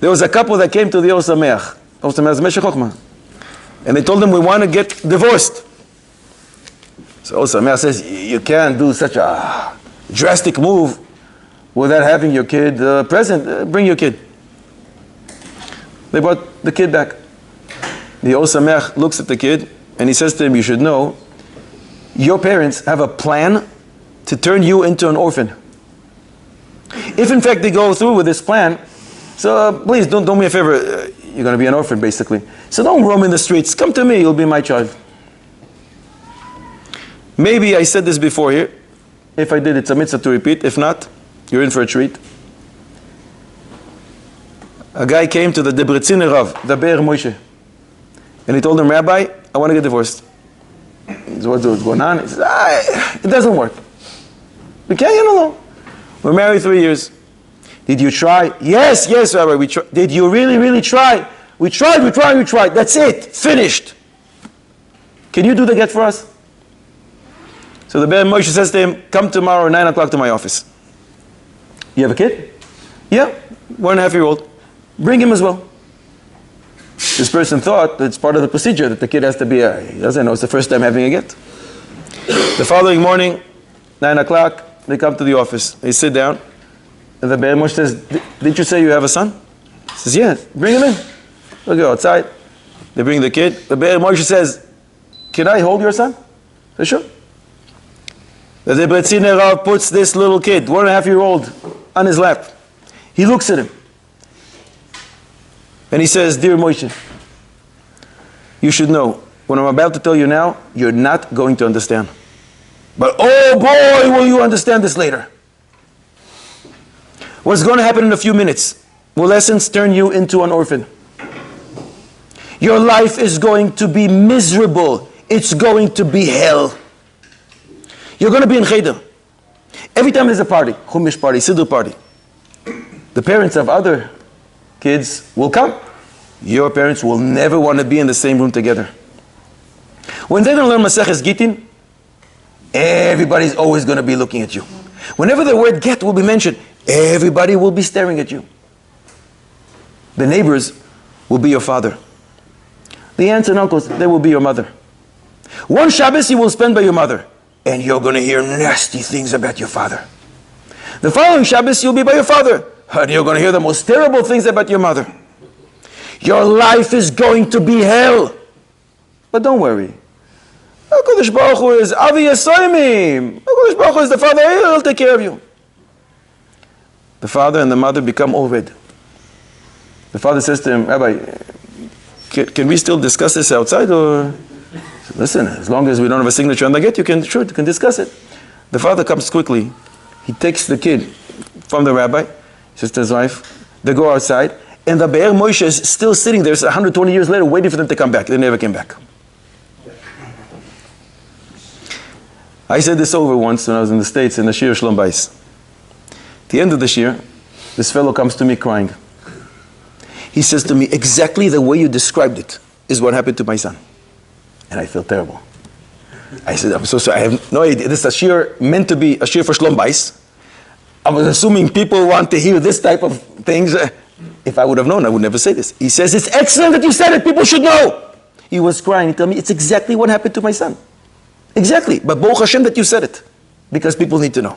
There was a couple that came to the Osameach. Osameach is Meshech Chochmah. And they told him, we want to get divorced. So Osameach says, you can't do such a drastic move without having your kid present. Bring your kid. They brought the kid back. The Osameach looks at the kid and he says to him, you should know, your parents have a plan to turn you into an orphan. If in fact they go through with this plan, so please don't do me a favor, you're going to be an orphan basically. So don't roam in the streets, come to me, you'll be my child. Maybe I said this before here. If I did, it's a mitzvah to repeat. If not, you're in for a treat. A guy came to the Debreciner Rav, the Be'er Moshe. And he told him, Rabbi, I want to get divorced. He said, what's going on? He said, it doesn't work. We can't get along. We're married 3 years. Did you try? Yes, Rabbi, we tried. Did you really try? We tried. That's it. Finished. Can you do the get for us? So the Be'er Moshe says to him, come tomorrow at 9 o'clock to my office. You have a kid? Yeah, 1.5-year-old. Bring him as well. This person thought that it's part of the procedure that the kid has to be, he doesn't know, it's the first time having a get. The following morning, 9 o'clock, they come to the office. They sit down, and the Be'er Moshe says, did you say you have a son? He says, yes. Bring him in. We'll go outside. They bring the kid. The Be'er Moshe says, can I hold your son? I said, sure. The Debreciner Rav puts this little kid, 1.5-year-old, on his lap. He looks at him. And he says, dear Moshe, you should know, what I'm about to tell you now, you're not going to understand. But oh boy, will you understand this later. What's going to happen in a few minutes will essence turn you into an orphan. Your life is going to be miserable. It's going to be hell. You're going to be in Cheder. Every time there's a party, Chumash party, Siddur party, the parents of other kids will come. Your parents will never want to be in the same room together. When they're going to learn Maseches Gittin, everybody's always going to be looking at you. Whenever the word get will be mentioned, everybody will be staring at you. The neighbors will be your father. The aunts and uncles, they will be your mother. One Shabbos you will spend by your mother, and you're going to hear nasty things about your father. The following Shabbos you'll be by your father, and you're going to hear the most terrible things about your mother. Your life is going to be hell. But don't worry. HaKadosh Baruch Hu is Avi Yasoimim. HaKadosh Baruch Hu is the Father. He'll take care of you. The father and the mother become Oved. The father says to him, Rabbi, can we still discuss this outside? Or listen, as long as we don't have a signature on the get, you can discuss it. The father comes quickly. He takes the kid from the rabbi. He says to his wife, they go outside. And the Be'er Moshe is still sitting there 120 years later waiting for them to come back. They never came back. I said this over once when I was in the States in the Shir Shalom Bayit. At the end of the Shir, this fellow comes to me crying. He says to me, exactly the way you described it is what happened to my son. And I feel terrible. I said, I'm so sorry, I have no idea. This is a Shir meant to be a Shir for Shalom Bayit. I was assuming people want to hear this type of things. If I would have known, I would never say this. He says, it's excellent that you said it. People should know. He was crying. He told me, it's exactly what happened to my son. Exactly. But Baruch Hashem that you said it. Because people need to know.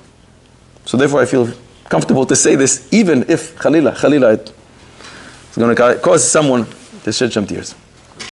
So therefore I feel comfortable to say this, even if, Khalila, it's going to cause someone to shed some tears.